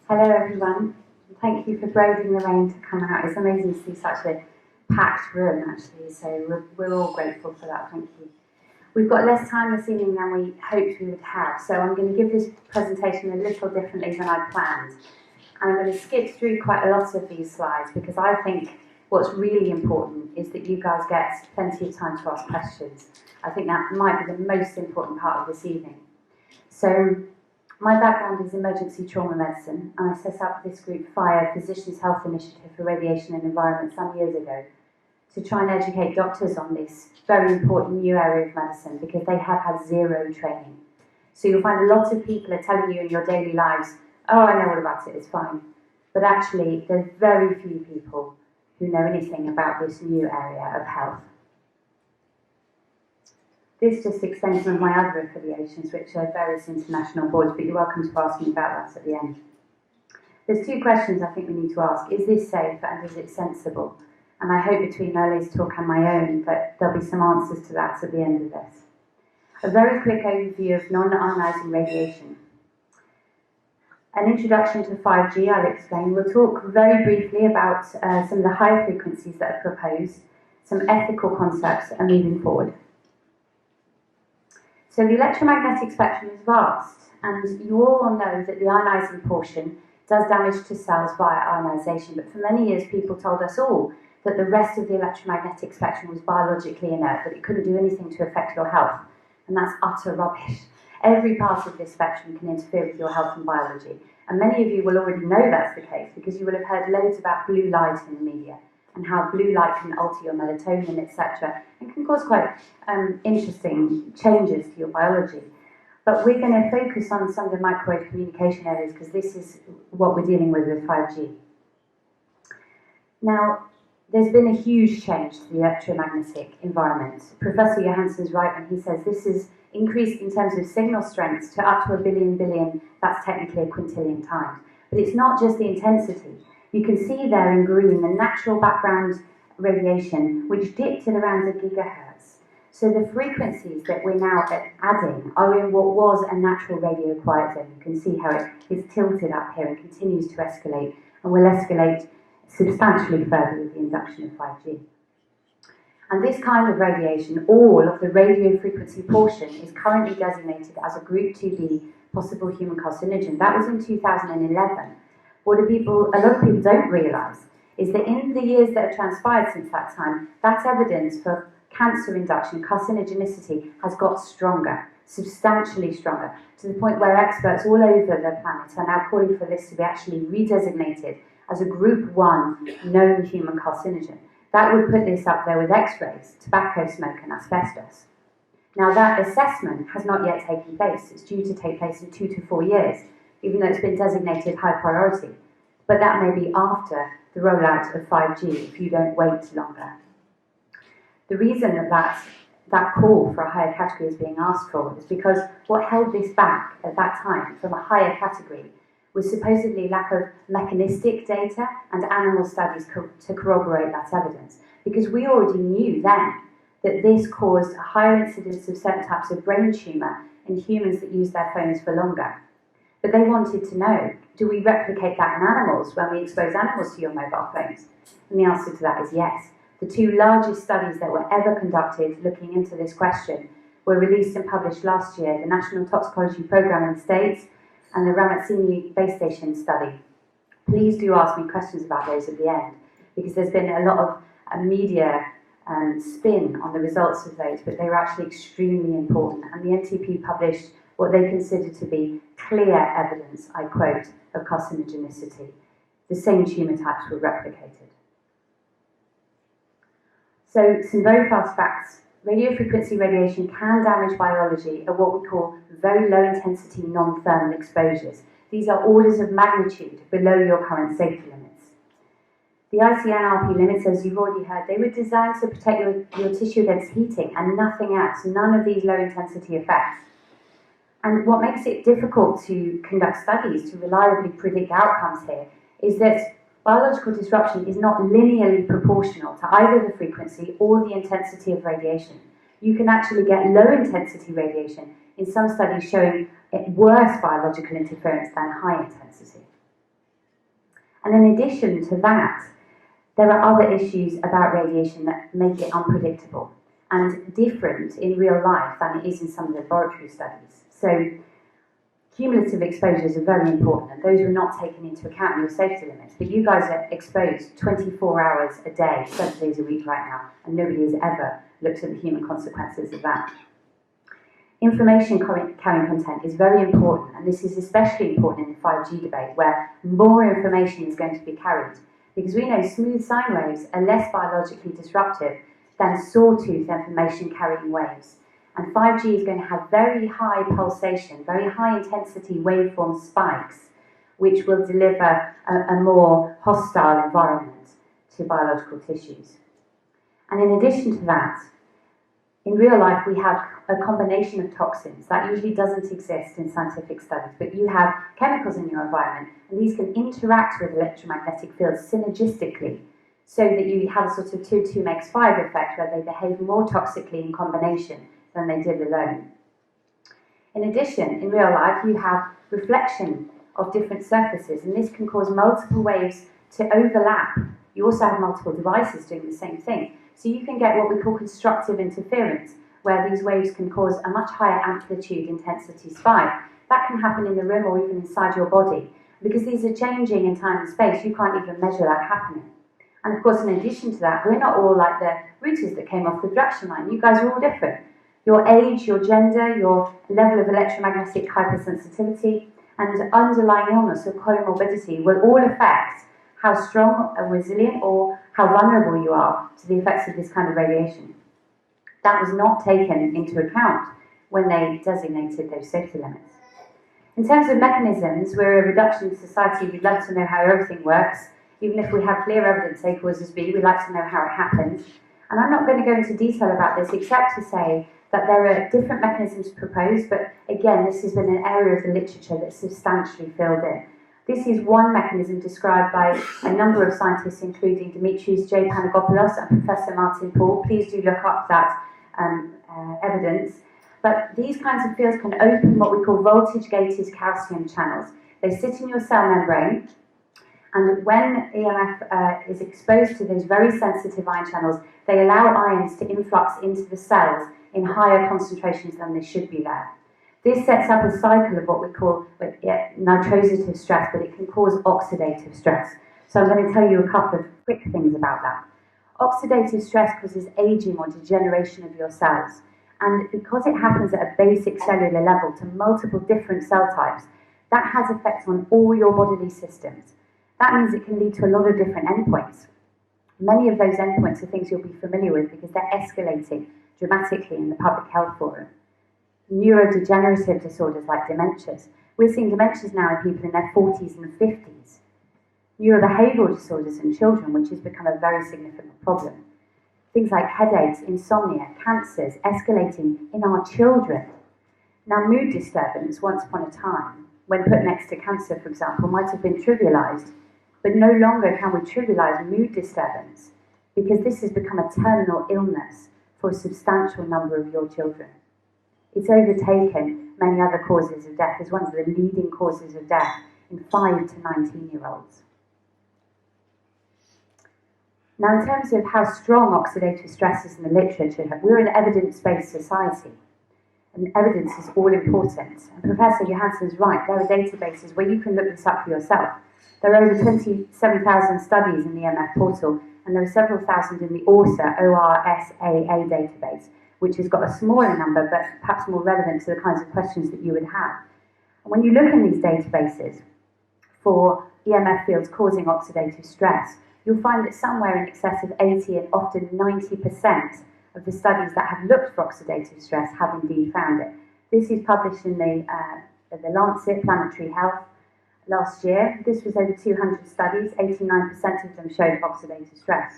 Hello everyone, thank you for braving the rain to come out. It's amazing to see such a packed room actually, so we're all grateful for that, thank you. We've got less time this evening than we hoped we would have, so I'm going to give this presentation a little differently than I planned. And I'm going to skip through quite a lot of these slides because I think what's really important is that you guys get plenty of time to ask questions. I think that might be the most important part of this evening. So, my background is emergency trauma medicine, and I set up this group FIRE, Physicians' Health Initiative for Radiation and Environment, some years ago, to try and educate doctors on this very important new area of medicine because they have had zero training. So you'll find a lot of people are telling you in your daily lives, oh, I know all about it, it's fine. But actually, there's very few people who know anything about this new area of health. This just extends some of my other affiliations, which are various international boards, but you're welcome to ask me about that at the end. There's two questions I think we need to ask. Is this safe and is it sensible? And I hope between Ole's talk and my own that there'll be some answers to that at the end of this. A very quick overview of non-ionizing radiation. An introduction to 5G I'll explain. We'll talk very briefly about some of the higher frequencies that are proposed, some ethical concepts, and moving forward. So the electromagnetic spectrum is vast, and you all know that the ionizing portion does damage to cells via ionization, but for many years people told us all that the rest of the electromagnetic spectrum was biologically inert, that it couldn't do anything to affect your health, and that's utter rubbish. Every part of this spectrum can interfere with your health and biology, and many of you will already know that's the case because you will have heard loads about blue light in the media, and how blue light can alter your melatonin, etc., and can cause quite interesting changes to your biology. But we're going to focus on some of the microwave communication areas because this is what we're dealing with 5G. Now, there's been a huge change to the electromagnetic environment. Professor Johansson's right when he says this is increased in terms of signal strengths to up to 1 billion, that's technically a quintillion times. But it's not just the intensity. You can see there in green the natural background radiation, which dipped at around 1 gigahertz. So the frequencies that we're now adding are in what was a natural radio quiet zone. You can see how it is tilted up here and continues to escalate, and will escalate substantially further with the induction of 5G. And this kind of radiation, all of the radio frequency portion, is currently designated as a Group 2B possible human carcinogen. That was in 2011. What a lot of people don't realise is that in the years that have transpired since that time, that evidence for cancer induction, carcinogenicity, has got stronger, substantially stronger, to the point where experts all over the planet are now calling for this to be actually redesignated as a Group 1 known human carcinogen. That would put this up there with X-rays, tobacco smoke and asbestos. Now that assessment has not yet taken place. It's due to take place in 2 to 4 years, even though it's been designated high priority. But that may be after the rollout of 5G if you don't wait longer. The reason that call for a higher category is being asked for is because what held this back at that time from a higher category was supposedly lack of mechanistic data and animal studies to corroborate that evidence. Because we already knew then that this caused a higher incidence of certain types of brain tumour in humans that use their phones for longer. But they wanted to know, do we replicate that in animals when we expose animals to your mobile phones? And the answer to that is yes. The two largest studies that were ever conducted looking into this question were released and published last year, the National Toxicology Programme in the States and the Ramazzini Base Station study. Please do ask me questions about those at the end, because there's been a lot of media spin on the results of those, but they were actually extremely important. And the NTP published what they considered to be clear evidence, I quote, of carcinogenicity. The same tumour types were replicated. So, some very fast facts. Radiofrequency radiation can damage biology at what we call very low intensity non-thermal exposures. These are orders of magnitude below your current safety limits. The ICNRP limits, as you've already heard, they were designed to protect your tissue against heating and nothing else, none of these low intensity effects. And what makes it difficult to conduct studies to reliably predict outcomes here is that biological disruption is not linearly proportional to either the frequency or the intensity of radiation. You can actually get low intensity radiation in some studies showing worse biological interference than high intensity. And in addition to that, there are other issues about radiation that make it unpredictable and different in real life than it is in some laboratory studies. So cumulative exposures are very important, and those were not taken into account in your safety limits. But you guys are exposed 24 hours a day, 7 days a week right now, and nobody has ever looked at the human consequences of that. Information carrying content is very important, and this is especially important in the 5G debate, where more information is going to be carried. Because we know smooth sine waves are less biologically disruptive than sawtooth information carrying waves. And 5G is going to have very high pulsation, very high intensity waveform spikes, which will deliver a more hostile environment to biological tissues. And in addition to that, in real life we have a combination of toxins that usually doesn't exist in scientific studies, but you have chemicals in your environment, and these can interact with electromagnetic fields synergistically, so that you have a sort of 2 makes 5 effect, where they behave more toxically in combination than they did alone. In addition, in real life, you have reflection of different surfaces, and this can cause multiple waves to overlap. You also have multiple devices doing the same thing. So you can get what we call constructive interference, where these waves can cause a much higher amplitude intensity spike. That can happen in the room or even inside your body. Because these are changing in time and space, you can't even measure that happening. And of course, in addition to that, we're not all like the routers that came off the production line. You guys are all different. Your age, your gender, your level of electromagnetic hypersensitivity, and underlying illness or comorbidity will all affect how strong and resilient or how vulnerable you are to the effects of this kind of radiation. That was not taken into account when they designated those safety limits. In terms of mechanisms, we're a reductionist society. We'd love to know how everything works. Even if we have clear evidence A causes B, we'd like to know how it happens. And I'm not going to go into detail about this, except to say that there are different mechanisms proposed, but again, this has been an area of the literature that's substantially filled in. This is one mechanism described by a number of scientists, including Dimitris J. Panagopoulos and Professor Martin Paul. Please do look up that evidence. But these kinds of fields can open what we call voltage-gated calcium channels. They sit in your cell membrane, and when EMF is exposed to those very sensitive ion channels, they allow ions to influx into the cells in higher concentrations than they should be there. This sets up a cycle of what we call nitrosative stress, but it can cause oxidative stress. So I'm going to tell you a couple of quick things about that. Oxidative stress causes aging or degeneration of your cells. And because it happens at a basic cellular level to multiple different cell types, that has effects on all your bodily systems. That means it can lead to a lot of different endpoints. Many of those endpoints are things you'll be familiar with because they're escalating dramatically in the public health forum. Neurodegenerative disorders like dementias. We're seeing dementias now in people in their 40s and 50s. Neurobehavioural disorders in children, which has become a very significant problem. Things like headaches, insomnia, cancers, escalating in our children. Now, mood disturbance, once upon a time, when put next to cancer, for example, might have been trivialised, but no longer can we trivialise mood disturbance because this has become a terminal illness for a substantial number of your children. It's overtaken many other causes of death, is one of the leading causes of death in 5 to 19-year-olds. Now, in terms of how strong oxidative stress is in the literature, we're an evidence-based society, and evidence is all important. And Professor Johansson's right, there are databases where you can look this up for yourself. There are over 27,000 studies in the EMF portal, and there are several thousand in the ORSAA database, which has got a smaller number, but perhaps more relevant to the kinds of questions that you would have. And when you look in these databases for EMF fields causing oxidative stress, you'll find that somewhere in excess of 80 and often 90% of the studies that have looked for oxidative stress have indeed found it. This is published in the Lancet Planetary Health last year. This was over 200 studies, 89% of them showed oxidative stress.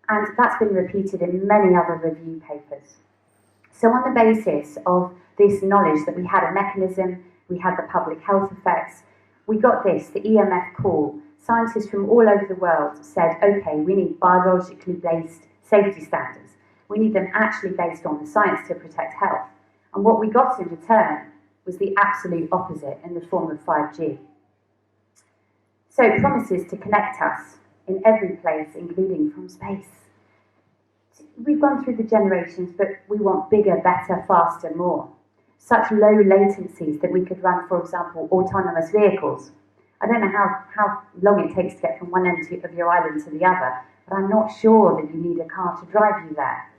And that's been repeated in many other review papers. So on the basis of this knowledge that we had a mechanism, we had the public health effects, we got this, the EMF call. Scientists from all over the world said, okay, we need biologically based safety standards. We need them actually based on the science to protect health. And what we got in return was the absolute opposite in the form of 5G. So it promises to connect us in every place, including from space. We've gone through the generations, but we want bigger, better, faster, more. Such low latencies that we could run, for example, autonomous vehicles. I don't know how long it takes to get from one end of your island to the other, but I'm not sure that you need a car to drive you there.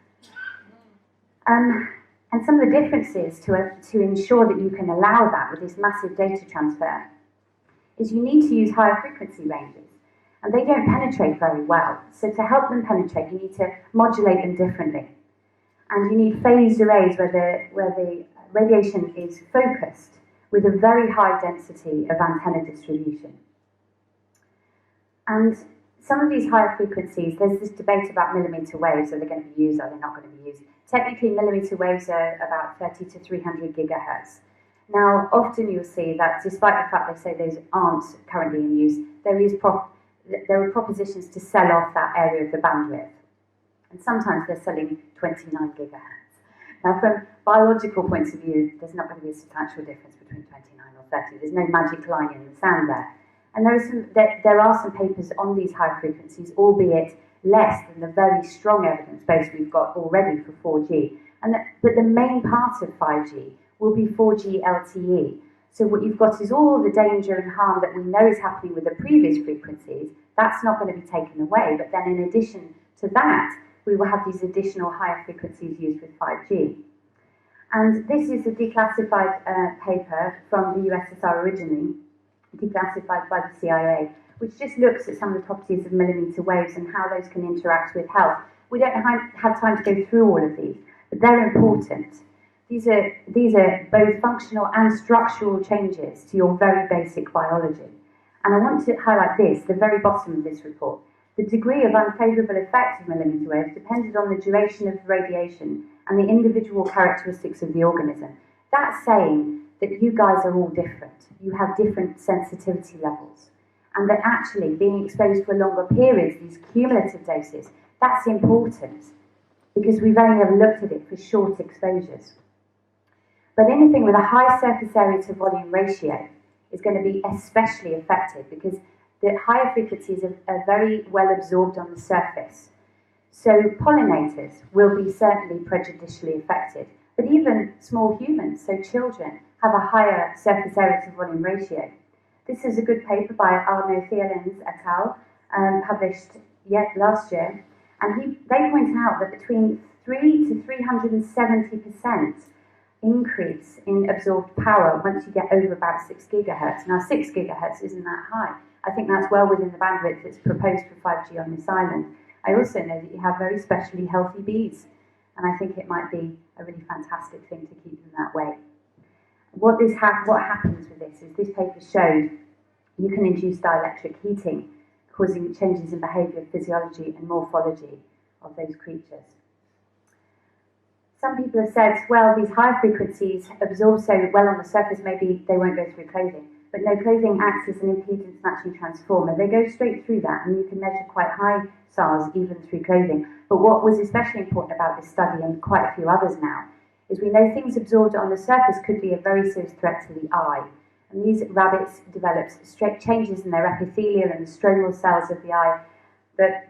And some of the differences to ensure that you can allow that with this massive data transfer is you need to use higher frequency ranges, and they don't penetrate very well. So to help them penetrate, you need to modulate them differently. And you need phased arrays where the radiation is focused with a very high density of antenna distribution. And some of these higher frequencies, there's this debate about millimeter waves, are they going to be used, are they not going to be used? Technically, millimeter waves are about 30 to 300 gigahertz. Now, often you'll see that despite the fact they say those aren't currently in use, there are propositions to sell off that area of the bandwidth. And sometimes they're selling 29 gigahertz. Now, from biological points of view, there's not going to be a substantial difference between 29 or 30. There's no magic line in the sand there. And there are some papers on these high frequencies, albeit less than the very strong evidence base we've got already for 4G. But the main part of 5G will be 4G LTE. So what you've got is all the danger and harm that we know is happening with the previous frequencies. That's not going to be taken away. But then in addition to that, we will have these additional higher frequencies used with 5G. And this is a declassified paper from the USSR originally, declassified by the CIA, which just looks at some of the properties of millimeter waves and how those can interact with health. We don't have time to go through all of these, but they're important. These are both functional and structural changes to your very basic biology. And I want to highlight this, the very bottom of this report. The degree of unfavourable effect of millimeter waves depended on the duration of the radiation and the individual characteristics of the organism. That's saying that you guys are all different. You have different sensitivity levels. And that actually being exposed for longer periods, these cumulative doses, that's important because we've only ever looked at it for short exposures. But anything with a high surface area to volume ratio is going to be especially affected because the higher frequencies are very well absorbed on the surface. So pollinators will be certainly prejudicially affected, but even small humans, so children, have a higher surface area to volume ratio. This is a good paper by Arno Thielens et al., published last year, and they point out that between 3 to 370% increase in absorbed power once you get over about 6 gigahertz. Now 6 gigahertz isn't that high. I think that's well within the bandwidth that's proposed for 5G on this island. I also know that you have very specially healthy bees, and I think it might be a really fantastic thing to keep them that way. What happens with this is this paper showed you can induce dielectric heating, causing changes in behaviour, physiology and morphology of those creatures. Some people have said, well, these high frequencies absorb so well on the surface, maybe they won't go through clothing. But no, clothing acts as an impedance matching transformer. They go straight through that, and you can measure quite high SARs even through clothing. But what was especially important about this study, and quite a few others now, is we know things absorbed on the surface could be a very serious threat to the eye. And these rabbits developed changes in their epithelial and the stromal cells of the eye that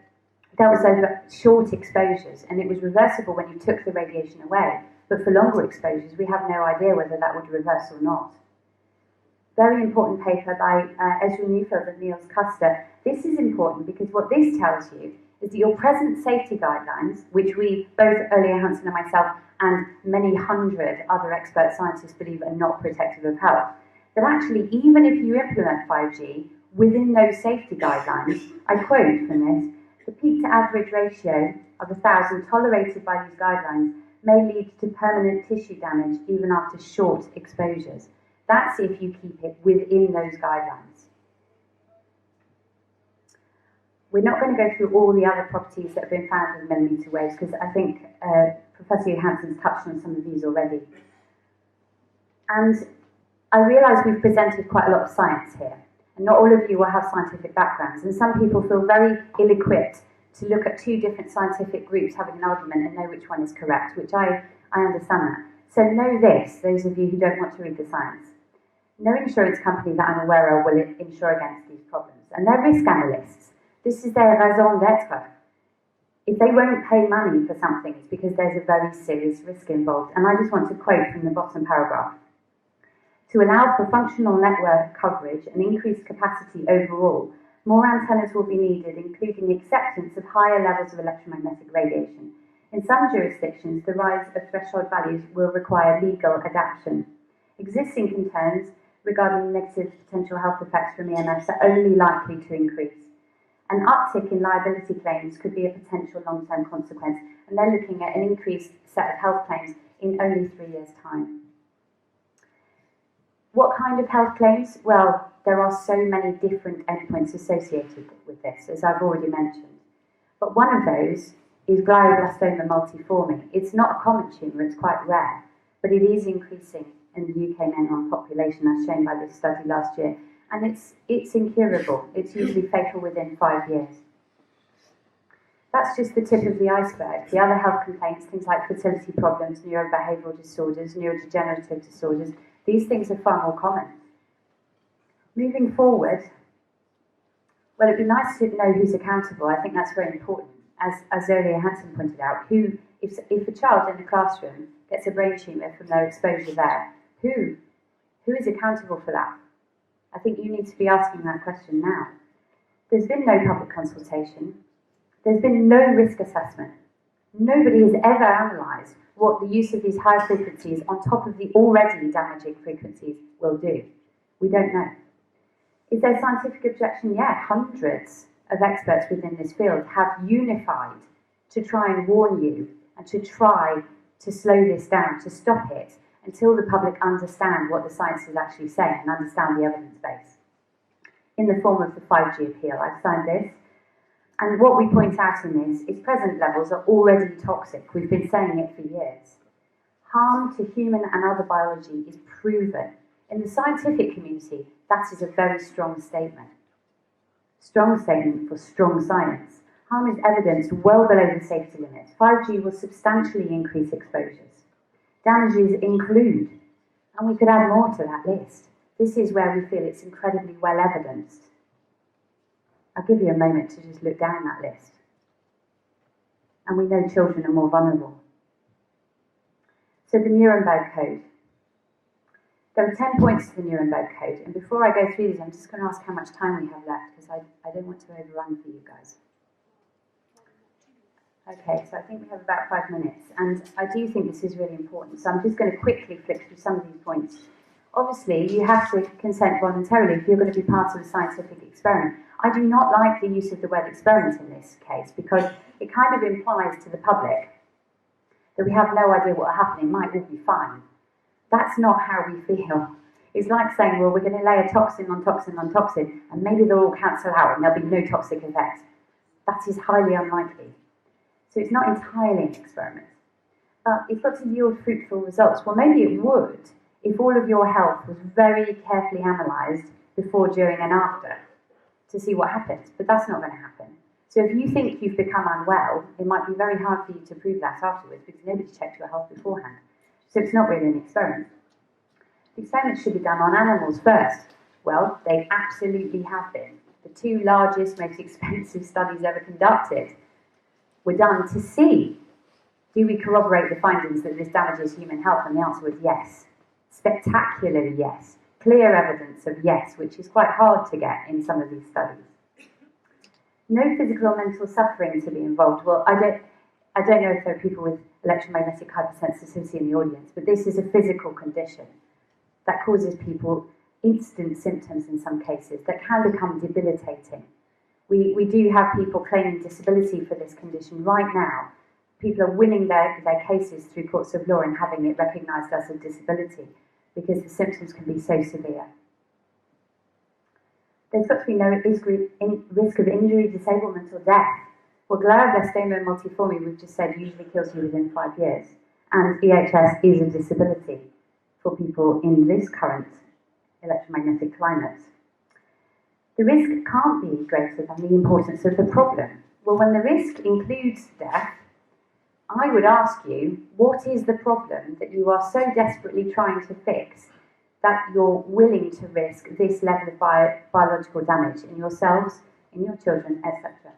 was over short exposures, and it was reversible when you took the radiation away. But for longer exposures, we have no idea whether that would reverse or not. Very important paper by Ezra Neufeld and Niels Custer. This is important because what this tells you is that your present safety guidelines, which we, both Ole Johansen and myself, and many hundred other expert scientists believe are not protective of health, that actually even if you implement 5G within those safety guidelines, I quote from this, the peak to average ratio of 1,000 tolerated by these guidelines may lead to permanent tissue damage even after short exposures. That's if you keep it within those guidelines. We're not going to go through all the other properties that have been found with millimetre waves because I think Professor Johansen's touched on some of these already. And I realise we've presented quite a lot of science here, and not all of you will have scientific backgrounds, and some people feel very ill-equipped to look at two different scientific groups having an argument and know which one is correct, which I understand that. So know this, those of you who don't want to read the science. No insurance company that I'm aware of will insure against these problems, and they're risk analysts. This is their raison d'etre. If they won't pay money for something, it's because there's a very serious risk involved. And I just want to quote from the bottom paragraph. To allow for functional network coverage and increased capacity overall, more antennas will be needed, including acceptance of higher levels of electromagnetic radiation. In some jurisdictions, the rise of threshold values will require legal adaptation. Existing concerns regarding negative potential health effects from EMFs are only likely to increase. An uptick in liability claims could be a potential long-term consequence, and they're looking at an increased set of health claims in only 3 years' time. What kind of health claims? Well, there are so many different endpoints associated with this, as I've already mentioned. But one of those is glioblastoma multiforme. It's not a common tumour, it's quite rare, but it is increasing in the UK men-on population, as shown by this study last year. And it's incurable. It's usually fatal within 5 years. That's just the tip of the iceberg. The other health complaints, things like fertility problems, neurobehavioural disorders, neurodegenerative disorders, these things are far more common. Moving forward, well, it'd be nice to know who's accountable. I think that's very important. As earlier Hansen pointed out, if a child in the classroom gets a brain tumour from their exposure there, who is accountable for that? I think you need to be asking that question now. There's been no public consultation. There's been no risk assessment. Nobody has ever analysed what the use of these high frequencies on top of the already damaging frequencies will do. We don't know. Is there scientific objection? Yeah, hundreds of experts within this field have unified to try and warn you and to try to slow this down, to stop it, until the public understand what the science is actually saying and understand the evidence base. In the form of the 5G appeal, I've signed this. And what we point out in this is present levels are already toxic. We've been saying it for years. Harm to human and other biology is proven. In the scientific community, that is a very strong statement. Strong statement for strong science. Harm is evidenced well below the safety limits. 5G will substantially increase exposures. Damages include, and we could add more to that list. This is where we feel it's incredibly well evidenced. I'll give you a moment to just look down that list. And we know children are more vulnerable. So the Nuremberg Code. There are 10 points to the Nuremberg Code, and before I go through these, I'm just going to ask how much time we have left, because I don't want to overrun for you guys. Okay, so I think we have about 5 minutes, and I do think this is really important, so I'm just going to quickly flick through some of these points. Obviously, you have to consent voluntarily if you're going to be part of a scientific experiment. I do not like the use of the word experiment in this case, because it kind of implies to the public that we have no idea what will happen, it might all be fine. That's not how we feel. It's like saying, well, we're going to lay a toxin on toxin on toxin, and maybe they'll all cancel out and there'll be no toxic effect. That is highly unlikely. So it's not entirely an experiment. But it's got to yield fruitful results. Well, maybe it would if all of your health was very carefully analysed before, during, and after to see what happens. But that's not going to happen. So if you think you've become unwell, it might be very hard for you to prove that afterwards because nobody checked your health beforehand. So it's not really an experiment. The experiments should be done on animals first. Well, they absolutely have been. The two largest, most expensive studies ever conducted were done to see, do we corroborate the findings that this damages human health? And the answer was yes. Spectacularly yes. Clear evidence of yes, which is quite hard to get in some of these studies. No physical or mental suffering to be involved. Well, I don't know if there are people with electromagnetic hypersensitivity in the audience, but this is a physical condition that causes people instant symptoms in some cases that can become debilitating. We do have people claiming disability for this condition right now. People are winning their cases through courts of law and having it recognised as a disability because the symptoms can be so severe. There's got to be no risk of injury, disablement or death. Well, glioblastoma multiforme, we've just said, usually kills you within 5 years. And EHS is a disability for people in this current electromagnetic climate. The risk can't be greater than the importance of the problem. Well, when the risk includes death, I would ask you, what is the problem that you are so desperately trying to fix that you're willing to risk this level of biological damage in yourselves, in your children, etc.?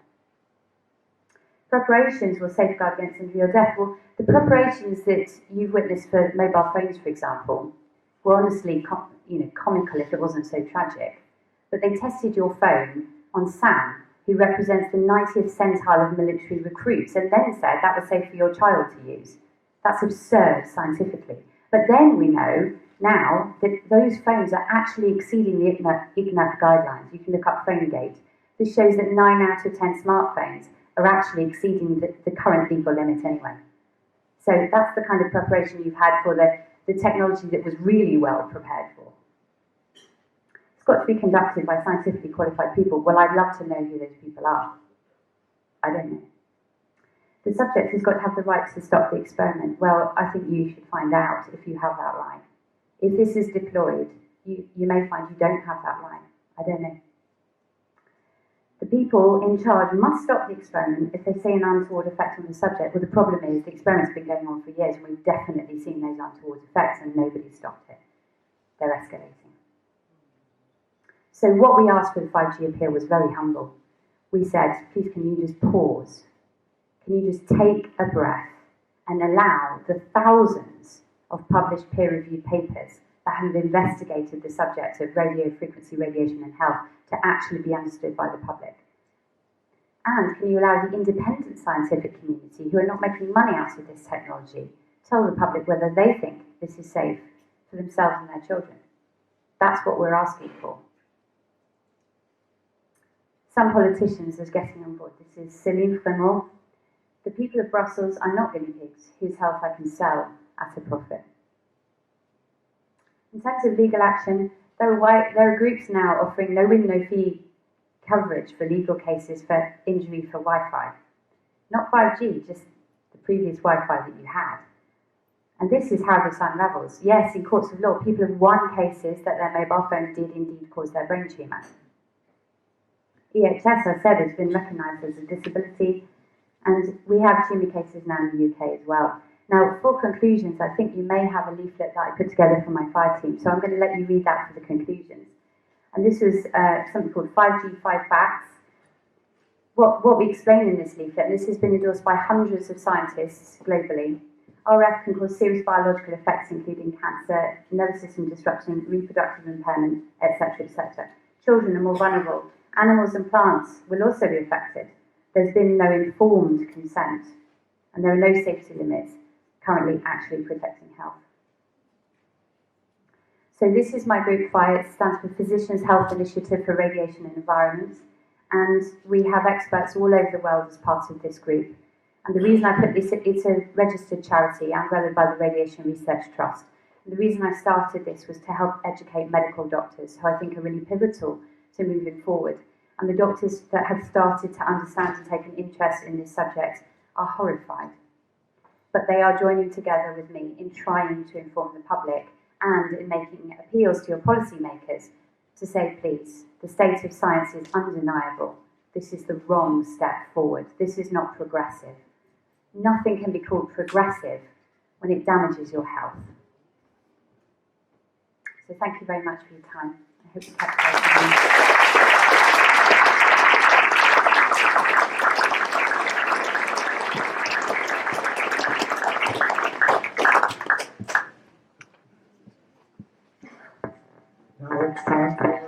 Preparations will safeguard against injury or death. Well, the preparations that you've witnessed for mobile phones, for example, were honestly comical if it wasn't so tragic. But they tested your phone on Sam, who represents the 90th centile of military recruits, and then said that was safe for your child to use. That's absurd scientifically. But then we know now that those phones are actually exceeding the IGNAP guidelines. You can look up PhoneGate. This shows that 9 out of 10 smartphones are actually exceeding the current legal limit anyway. So that's the kind of preparation you've had for the technology that was really well prepared for. It's got to be conducted by scientifically qualified people. Well, I'd love to know who those people are. I don't know. The subject has got to have the right to stop the experiment. Well, I think you should find out if you have that right. If this is deployed, you may find you don't have that right. I don't know. The people in charge must stop the experiment if they see an untoward effect on the subject. Well, the problem is the experiment's been going on for years and we've definitely seen those untoward effects and nobody stopped it. They're escalating. So what we asked for the 5G appeal was very humble. We said, please can you just pause? Can you just take a breath and allow the thousands of published peer-reviewed papers that have investigated the subject of radio frequency radiation and health to actually be understood by the public? And can you allow the independent scientific community who are not making money out of this technology tell the public whether they think this is safe for themselves and their children? That's what we're asking for. Some politicians are getting on board. This is Céline Frémaux. The people of Brussels are not guinea pigs whose health I can sell at a profit. In terms of legal action, there are groups now offering no-win, no-fee coverage for legal cases for injury for Wi-Fi. Not 5G, just the previous Wi-Fi that you had. And this is how this unravels. Yes, in courts of law, people have won cases that their mobile phone did indeed cause their brain tumour. EHS, I said, has been recognised as a disability, and we have tumour cases now in the UK as well. Now, for conclusions, I think you may have a leaflet that I put together for my fire team, so I'm going to let you read that for the conclusions. And this was something called 5G 5 Facts. What we explain in this leaflet, and this has been endorsed by hundreds of scientists globally, RF can cause serious biological effects, including cancer, nervous system disruption, reproductive impairment, etc., etc. Children are more vulnerable. Animals and plants will also be affected. There's been no informed consent, and there are no safety limits currently actually protecting health. So this is my group FIRE. It stands for Physicians' Health Initiative for Radiation and Environment, and we have experts all over the world as part of this group. And the reason I put this, it's a registered charity umbrellaed by the Radiation Research Trust. And the reason I started this was to help educate medical doctors, who I think are really pivotal to moving forward. And the doctors that have started to understand and take an interest in this subject are horrified. But they are joining together with me in trying to inform the public and in making appeals to your policymakers to say, please, the state of science is undeniable. This is the wrong step forward. This is not progressive. Nothing can be called progressive when it damages your health. So thank you very much for your time. I hope you kept Now it's time for